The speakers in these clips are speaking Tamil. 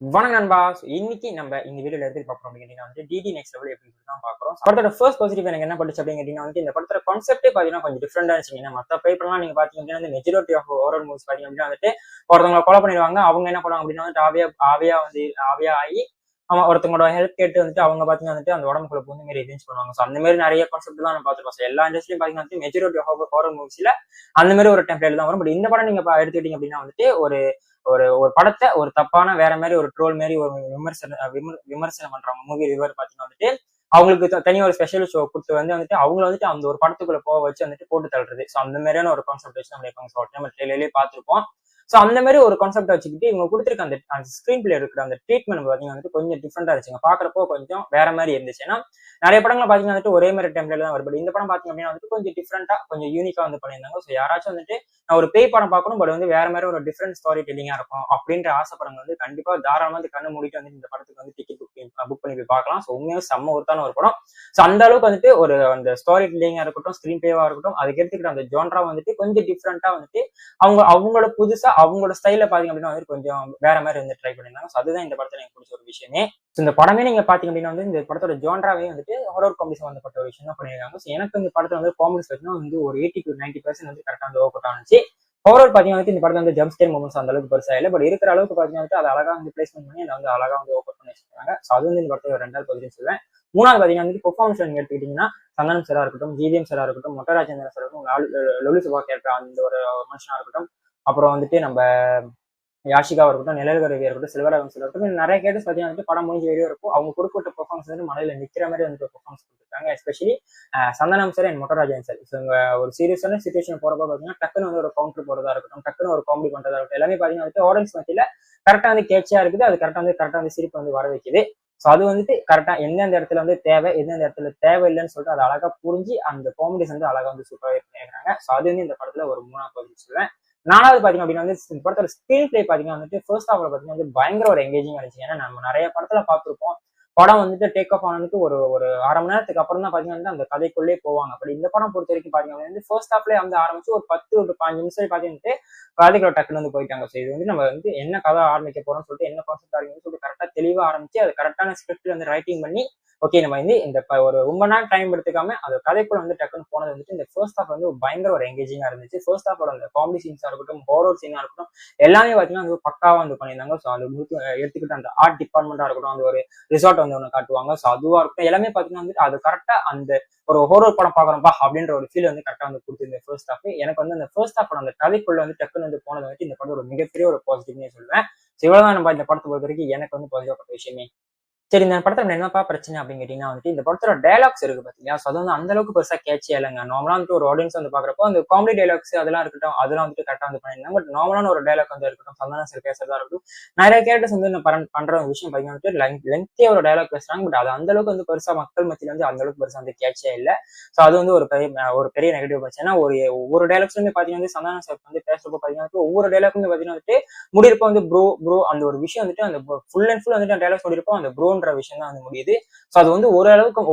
வணக்கம் நண்பா. இன்னைக்கு நம்ம இந்த வீடியோல எதுக்கு பார்க்கறோம் அப்படின்னா டிடி நெக்ஸ்ட் லெவல் எப்படி தான் பார்க்கறோம். படத்தோட ஃபர்ஸ்ட் பாசிட்டிவ் எனக்கு என்ன பண்ணுச்சு அப்படின்னா இந்த படத்தோட கான்செப்டே பாத்தீங்கன்னா கொஞ்சம் டிஃபரெண்டா இருந்துச்சு. மத்த பேப்பர்லாம் நீங்க பாத்தீங்க அப்படின்னா மெஜாரிட்டி ஆஃப் ஹாரர் மூவிஸ் பாத்தீங்க அப்படின்னா ஒருத்தவங்களை கொலை பண்ணிடுவாங்க. அவங்க என்ன பண்ணுவாங்க அப்படின்னா ஆவியா ஆகி ஒருத்தவங்களோட ஹெல்ப் கேட்டு அவங்க பாத்தீங்கன்னா அந்த உடம்புக்குள்ள பூந்து மாதிரி ரீச் பண்ணுவாங்க. ஸோ அந்த மாதிரி நிறைய கான்செப்ட் தான் நான் பார்த்துருக்கோம். எல்லா இண்டஸ்ட்ரியும் பாத்தீங்கன்னா மெஜாரிட்டி ஆஃப் ஹாரர் மூவிஸ்ல அந்த மாதிரி ஒரு டெம்ப்ளேட் தான் வரும். பட் இந்த படம் நீங்க எடுத்துக்கிட்டீங்க அப்படின்னா ஒரு ஒரு ஒரு படத்தை ஒரு தப்பான வேற மாதிரி ஒரு ட்ரோல் மாதிரி ஒரு விமர்சனம் பண்றாங்க. மூவி ரிவர் பாத்தீங்கன்னா அவங்களுக்கு தனியாக ஒரு ஸ்பெஷல் ஷோ கொடுத்து அவங்கள அந்த ஒரு படத்துக்குள்ள போக வச்சு போட்டு தள்ளுறது. ஸோ அந்த மாதிரியான ஒரு கான்செப்ட் வச்சு நம்ம ட்ரெயிலர்லயே பார்த்திருப்போம். ஸோ அந்த மாதிரி ஒரு கான்செப்ட் வச்சுக்கிட்டு இவங்க கொடுத்துருக்க அந்த ஸ்கிரீன் பிளே இருக்கிற அந்த ட்ரீட்மெண்ட் பாத்தீங்கன்னா கொஞ்சம் டிஃப்ரெண்டா இருந்துச்சுங்க. பாக்குறப்போ கொஞ்சம் வேற மாதிரி இருந்துச்சு. ஏன்னா நிறைய படங்களை பாத்தீங்கன்னா ஒரே மாதிரி டைம்ல தான் வரும். இந்த படம் பாத்தீங்க அப்படின்னா கொஞ்சம் டிஃப்ரெண்டா கொஞ்சம் யூனிக்கா பண்ணியிருந்தாங்க. ஸோ யாராச்சும் நான் ஒரு பேய் படம் பார்க்கணும், பட் வேற மாதிரி ஒரு டிஃப்ரெண்ட் ஸ்டோரி டெல்லிங்கா இருக்கும் அப்படின்ற ஆசைப்படுறவங்க கண்டிப்பா தாராளமா கண்ணு மூடிட்டு இந்த படத்துக்கு டிக்கெட் புக் பண்ணி போய் பார்க்கலாம். ஸோ உண்மையாக செம்ம ஒருத்தான ஒரு படம். ஸோ அந்த அளவுக்கு ஒரு அந்த ஸ்டோரி டெல்லிங்கா இருக்கட்டும், ஸ்கிரீன் பிளேவா இருக்கட்டும், அதுக்கு எடுத்துக்கிட்ட அந்த ஜோன்ரா கொஞ்சம் டிஃப்ரெண்டா அவங்களோட புதுசா அவங்களோட ஸ்டைல பாத்தீங்க அப்படின்னா கொஞ்சம் வேற மாதிரி ட்ரை பண்ணிருந்தாங்க. அதுதான் இந்த படத்துல எனக்கு பிடிச்ச ஒரு விஷயமே. இந்த படமே நீங்க பாத்தீங்க அப்படின்னா இந்த படத்தோட ஜோன்ராவே ஹாரர் காமெடி சம்பந்தப்பட்ட ஒரு விஷயம் தான் பண்ணிருக்காங்க. எனக்கு இந்த படத்துல காமெடிஸ் பார்த்தீங்கன்னா ஒரு 80 to 90% கரெக்டா ஓவர் அவுட் ஆனிச்சு. ஹாரர் பாத்தீங்கன்னா இந்த படத்துல ஜம்ப் ஸ்கேர் மூமெண்ட்ஸ் அந்த அளவுக்கு பெருசா இல்லை. பட் இருக்கிற அளவுக்கு பாத்தீங்கன்னா அது அழகா பிளேஸ்மெண்ட் பண்ணி அதை அழகா ஓவர் பண்ணி வச்சிருக்காங்க. ஸோ அது இந்த படத்துல ரெண்டாவது பதிவு சொல்லுவேன். மூணாவது பாத்தீங்கன்னா பெர்ஃபார்மன்ஸ் நீங்க எடுத்துக்கிட்டீங்கன்னா சந்தானம் சாரா இருக்கட்டும், ஜிவிஎம் சாரா இருக்கட்டும், மொட்டராஜேந்திரன் சார் இருக்கட்டும், லொலி சுபா கேரக்டர் அந்த ஒரு மனுஷனா இருக்கட்டும், அப்புறம் நம்ம யாஷிகாவா இருக்கட்டும், நிழல்கரவியா இருக்கட்டும், செல்வராகவன் சார் இருக்கட்டும், நிறைய கேட்டஸ் பார்த்தீங்கன்னா படம் முடிஞ்ச வரையும் இருக்கும். அவங்க கொடுக்கப்பட்ட பெர்ஃபார்மன்ஸ் மலையில நிக்கிற மாதிரி பெர்ஃபார்மன்ஸ் கொடுத்துருக்காங்க. Especially Santhanam sir and Mottarajan sir. ஒரு சீரியஸான சுச்சுவேஷன் போறப்ப பாத்தீங்கன்னா டக்குன்னு ஒரு கவுண்டர் போறதா இருக்கட்டும், டக்குன்னு ஒரு காமெடி பண்றதா இருக்கட்டும், எல்லாமே பாத்தீங்கன்னா ஆடியன்ஸ் மத்தியில கரெக்டா கேட்சியா இருக்குது. அது கரெக்டா சிரிப்பு வர வைக்குது. ஸோ அது கரெக்டா எந்தெந்த இடத்துல தேவை, எந்தெந்த இடத்துல தேவை இல்லைன்னு சொல்லிட்டு அதை அழகா புரிஞ்சு அந்த காமெடிஸ் அழகா சூப்பராகவே பண்ணிருக்காங்க. ஸோ அது இந்த படத்துல ஒரு மூணாவது பதிவு சொல்லுவேன். நாலாவது பாத்தீங்க அப்படின்னா இந்த படத்தோட ஸ்கிரீன் பிளே பாத்தீங்கன்னா ஃபர்ஸ்ட் ஹாஃப்ல பாத்தீங்கன்னா பயங்கர ஒரு எங்கேஜிங் இருந்துச்சு. ஏன்னா நம்ம நிறைய படத்துல பார்த்திருப்போம், படம் டேக் ஆஃப் ஆனதுக்கு ஒரு ஒரு அரை மணி நேரத்துக்கு அப்புறம் தான் பாத்தீங்கன்னா அந்த கதைக்குள்ளே போவாங்க. அப்படி இந்த படம் பொறுத்த வரைக்கும் பாத்தீங்கன்னா ஃபர்ஸ்ட் ஹாஃப்ல ஆரம்பிச்சு ஒரு 10 to 15 நிமிஷம் பாத்தீங்கன்னா கதைக்குள்ள டக்குன்னு போயிட்டாங்க. ஸோ இது நம்ம என்ன கதை ஆரம்பிக்க போறோம்னு சொல்லிட்டு என்ன கான்செப்ட் ஆரம்பிச்சு சொல்லிட்டு கரெக்டா தெளிவா ஆரம்பிச்சு அது கரெக்டான ஸ்கிரிப்ட் ரைட்டிங் பண்ணி ஓகே நம்ம இந்த ஒரு ரொம்ப நேரம் டைம் எடுத்துக்காம அது கதைக்குள்ள டக்குன்னு போனது இந்த ஃபர்ஸ்ட் ஹாஃப் பயங்கர ஒரு எங்கேஜிங்கா இருந்துச்சு. ஃபர்ஸ்ட் ஹாஃபோட அந்த காமெடி சீன்ஸா இருக்கட்டும், ஹாரர் சீனா இருக்கட்டும், எல்லாமே பாத்தீங்கன்னா பக்காவா பண்ணியிருந்தாங்க. ஸோ அது எடுத்துக்கிட்டு அந்த ஆர்ட் டிபார்ட்மெண்டா இருக்கட்டும், அந்த ஒரு ரிசார்ட் ஒன்று காட்டுவாங்க. ஸோ அதுவா இருக்கட்டும், எல்லாமே பாத்தீங்கன்னா அது கரெக்டா அந்த ஒரு ஹாரர் படம் பாக்குறோம்பா அப்படின்ற ஒரு ஃபீல் கரெக்டா கொடுத்துருந்த ஃபர்ஸ்ட் ஹாஃப். எனக்கு அந்த ஃபர்ஸ்ட் ஹாஃபோட அந்த கதைக்குள்ள டக்குன்னு போனது இந்த படம் ஒரு மிகப்பெரிய ஒரு பாசிட்டிவ்னே சொல்லுவேன். ஸோ இவ்வளவுதான் நம்ம இந்த படத்தை பொறுத்த வரைக்கும் எனக்கு பாசிட்டிவ் விஷயமே. சரி, இந்த படத்துல என்னப்பா பிரச்சனை அப்படின்னு கேட்டீங்கன்னா இந்த படத்தோட டைலாக்ஸ் இருக்கு பாத்தீங்களா. ஸோ அது அந்த அளவுக்கு பெருசா கேட்சியா இல்லைங்க. நார்மலா ஒரு ஆடியன்ஸ் பாக்குறப்போ அந்த காமெடி டைலாக்ஸ் அதெல்லாம் இருக்கட்டும், அதெல்லாம் கரெக்டா பண்ணிருந்தாங்க. பட் நார்மலான ஒரு டைலாக் இருக்கட்டும், சந்தான சார் பேசுறதா இருக்கட்டும், நிறைய கேரக்டர்ஸ் பண்ற ஒரு விஷயம் பாத்தீங்கன்னா லென்த்தியா ஒரு டைலாக் பேசுறாங்க. பட் அது அந்த அளவுக்கு பெருசா மக்கள் மத்தியில அந்த அளவுக்கு பெருசா கேட்சியா இல்ல. ஸோ அது ஒரு பெரிய நெகட்டிவ் பிரச்சனை. ஏன்னா ஒவ்வொரு டைலாக்ஸ்லயுமே பாத்தீங்கன்னா சந்தான சார் பேசுறப்போ பாத்தீங்கன்னா ஒவ்வொரு டைலாக்குமே பாத்தீங்கன்னா முடியிருப்ப ப்ரோ ப்ரோ அந்த ஒரு விஷயம் அந்த ஃபுல் அண்ட் ஃபுல் டைலாக்ஸ் முடியிருப்போம் அந்த ப்ரோன்ற விஷயம் தான் முடியுது. ஸோ அது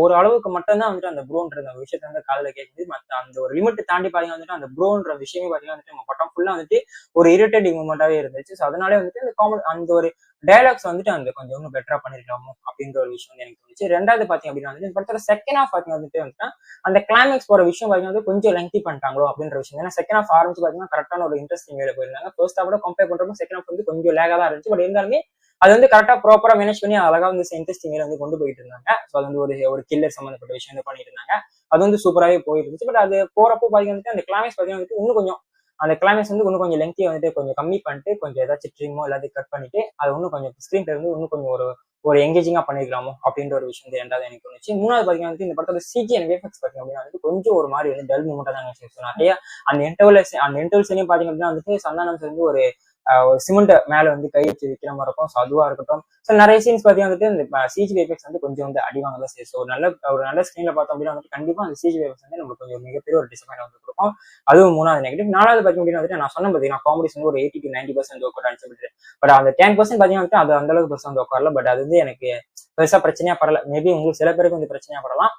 ஒரு அளவுக்கு மட்டும்தான் அந்த ப்ரோன்ற அந்த விஷயத்த காதல கேட்குது. மற்ற அந்த ஒரு லிமிட் தாண்டி பாத்தீங்கன்னா அந்த ப்ரோன்ற விஷயமே பாத்தீங்கன்னா நம்ம பட்டம் ஃபுல்லா ஒரு இரிட்டேட்டிங் மூமெண்டாவே இருந்துச்சு. ஸோ அதனாலே அந்த காமெடி அந்த ஒரு டைலாக்ஸ் அந்த கொஞ்சம் இன்னும் பெட்டரா பண்ணிருக்கலாமோ அப்படின்ற ஒரு விஷயம் எனக்கு தோணுச்சு. ரெண்டாவது பாத்தீங்க அப்படின்னா படத்தோட செகண்ட் ஹாஃப் பாத்தீங்கன்னா அந்த கிளைமேக்ஸ் போற விஷயம் பாத்தீங்கன்னா கொஞ்சம் லெங்தி பண்ணிட்டாங்களோ அப்படின்ற விஷயம். ஏன்னா செகண்ட் ஹாஃப் ஆரம்பிச்சு பாத்தீங்கன்னா கரெக்டான ஒரு இன்ட்ரெஸ்டிங் வேலை போயிருந்தாங்க. ஃபர்ஸ்ட் ஹாஃபோட கம்பேர் பண்றப்போ செகண்ட் ஹாஃப் கொஞ்சம் லேகா தான் இருந்துச்சு. பட் இருந்தாலுமே அது கரெக்டா ப்ராப்பரா மேனேஜ் பண்ணி அழகா இன்ட்ரெஸ்டிங் கொண்டு போயிட்டு இருந்தாங்க. ஸோ அது ஒரு கில்லர் சம்பந்தப்பட்ட விஷயம் பண்ணிட்டு இருந்தாங்க. அது சூப்பராகவே போயிட்டு இருந்துச்சு. பட் அது போறப்போ பாத்தீங்கன்னா அந்த கிளைமேக்ஸ் பாத்தீங்கன்னா இன்னும் கொஞ்சம் அந்த கிளைமேக்ஸ் இன்னும் கொஞ்சம் லெங்தியா கொஞ்சம் கம்மி பண்ணிட்டு கொஞ்சம் ஏதாச்சும் ட்ரீமோ எல்லாத்தையும் கட் பண்ணிட்டு அது கொஞ்சம் ஸ்கிரீன் பிளே இன்னும் கொஞ்சம் ஒரு எங்கேஜிங்கா பண்ணிருக்கலாமோ அப்படின்ற ஒரு விஷயம் ரெண்டாவது எனக்கு தோணுச்சு. மூணாவது பாத்தீங்கன்னா இந்த படத்தோட சிஜி அண்ட் விஎஃப்எக்ஸ் பாத்தீங்க அப்படின்னா கொஞ்சம் ஒரு மாதிரி டல் மூமெண்டா தான் நிறைய அந்த இன்டர்வல் பாத்தீங்க அப்படின்னா சந்தானம் ஒரு சிமெண்ட் மேல கை வச்சு வைக்கிற மாதிரி இருக்கும். ஸோ அதுவா இருக்கட்டும். ஸோ நிறைய சீன்ஸ் பாத்தீங்கன்னா இந்த சிஜி விஎஃப்எக்ஸ் கொஞ்சம் அடிவாங்க தான் செய்யும். ஸோ ஒரு நல்ல ஸ்கிரீன்ல பார்த்தோம் அப்படின்னா கண்டிப்பா அந்த சிஜி விஎஃப்எக்ஸ் நமக்கு கொஞ்சம் மிகப்பெரிய ஒரு டிசப்பாயிண்ட் கொடுக்கும். அதுவும் மூணாவது நெகட்டிவ். நாலாவது பாத்தீங்க அப்படின்னா நான் சொன்ன பாத்தீங்கன்னா காமெடிஸ் ஒரு 80 to 90% ஒர்க் அவுட் ஆச்சு. பட் அந்த 10% பாத்தீங்கன்னா அது அந்த அளவுக்கு பெருசா உட்காரல. பட் அது எனக்கு பெருசா பிரச்சனையா படல. மேபி உங்களுக்கு சில பேருக்கு பிரச்சனையா படலாம்.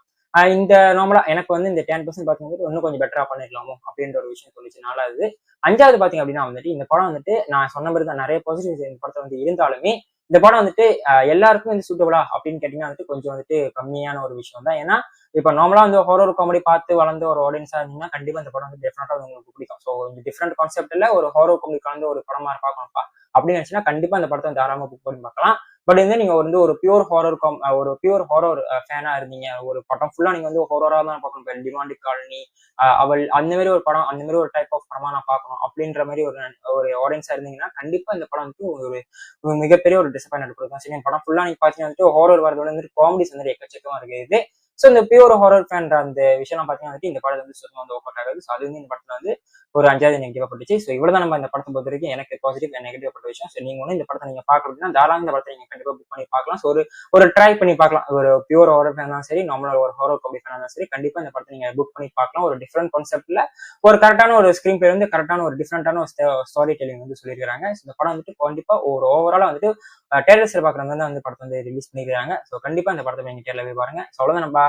இந்த நார்மலா எனக்கு இந்த 10% பாத்தீங்கன்னா இன்னும் கொஞ்சம் பெட்டரா பண்ணிடலாமோ அப்படின்ற ஒரு விஷயம் சொல்லிச்சு. நாலாவது. அஞ்சாவது பாத்தீங்க அப்படின்னா இந்த படம் நான் சொன்ன மாதிரி தான் நிறைய பாசிட்டிவ்ஸ் இந்த படத்தை இருந்தாலுமே இந்த படம் வந்துட்டு எல்லாருக்கும் வந்து சூட்டபிளா அப்படின்னு கேட்டீங்கன்னா வந்துட்டு கொஞ்சம் வந்துட்டு கம்மியான ஒரு விஷயம் தான். ஏன்னா இப்ப நார்மலா வந்து ஹாரர் காமெடி பார்த்து வளர்ந்த ஒரு ஆடியன்ஸா இருந்தீங்கன்னா கண்டிப்பா இந்த படம் வந்து டெஃபினட்டா உங்களுக்கு பிடிக்கும். ஸோ இந்த டிஃப்ரெண்ட் கான்செப்ட்ல ஒரு ஹாரர் காமெடி கலந்து ஒரு படமா பார்க்கணும்ப்பா அப்படின்னு நினைச்சுன்னா கண்டிப்பா இந்த படத்தை தாராளமா புக் பண்ணி பார்க்கலாம். பட் வந்து நீங்க வந்து ஒரு பியூர் ஹாரர் ஒரு பியூர் ஹாரர் ஃபேனா இருந்தீங்க, ஒரு படம் ஃபுல்லா நீங்க வந்து ஹாரரா தான் பார்க்கணும். இப்போ டிமாண்டிக் காலனி, அவள் அந்த மாதிரி ஒரு படம், அந்த மாதிரி ஒரு டைப் ஆஃப் படமா நான் பார்க்கணும் அப்படின்ற மாதிரி ஒரு ஒரு ஆடியன்ஸா இருந்தீங்கன்னா கண்டிப்பா இந்த படம் வந்து ஒரு மிகப்பெரிய ஒரு டிசப்பாயின்மெண்ட் கொடுக்கும். சரி படம் ஃபுல்லா நீங்க பாத்தீங்கன்னா வந்துட்டு ஹாரர் வரதோட வந்துட்டு காமெடிஸ் வந்து எக்கச்சக்கமா இருக்குது. ஸோ இந்த பியூர் ஹாரர் ஃபேன்ற அந்த விஷயம் பாத்தீங்கன்னா வந்துட்டு இந்த படத்துல வந்து சுத்தமா வந்து ஒர்க் ஆகுது. ஸோ அது வந்து இந்த படத்துல வந்து ஒரு 5வது நெகட்டிவா பட்டுச்சு. ஸோ இவ்வளவுதான் நம்ம இந்த படத்தை பொறுத்த வரைக்கும் எனக்கு பாசிட்டிவ் அண்ட் நெகட்டிவ் பட்ட விஷயம். ஸோ நீங்க ஒண்ணு இந்த படத்தை நீங்க பாக்குறதுன்னா தாராளமா இந்த படத்தை நீங்க கண்டிப்பா புக் பண்ணி பார்க்கலாம். ஸோ ஒரு ட்ரை பண்ணி பார்க்கலாம். ஒரு பியூர் ஹாரர் ஃபேன் தான் சரி, நார்மலா ஒரு ஹாரர் காமெடி ஃபேன் தான் சரி, கண்டிப்பா இந்த படத்தை நீங்க புக் பண்ணி பார்க்கலாம். ஒரு டிஃப்ரெண்ட் கான்செப்ட்ல ஒரு கரெக்டான ஒரு ஸ்கிரீன் பிளே வந்து கரெக்டான ஒரு டிஃப்ரெண்டான ஒரு ஸ்டோரி டெல்லிங் வந்து சொல்லியிருக்காங்க. இந்த படம் வந்துட்டு கண்டிப்பா ஒரு ஓவராலா வந்துட்டு டேலர்ஸ் பாக்குறவங்க வந்து படத்தை வந்து ரிலீஸ் பண்ணிருக்காங்க. ஸோ கண்டிப்பா இந்த படத்தை நீங்க தேர்ல போய் பாருங்க. ஸோ அவ்வளவுதான் நம்ப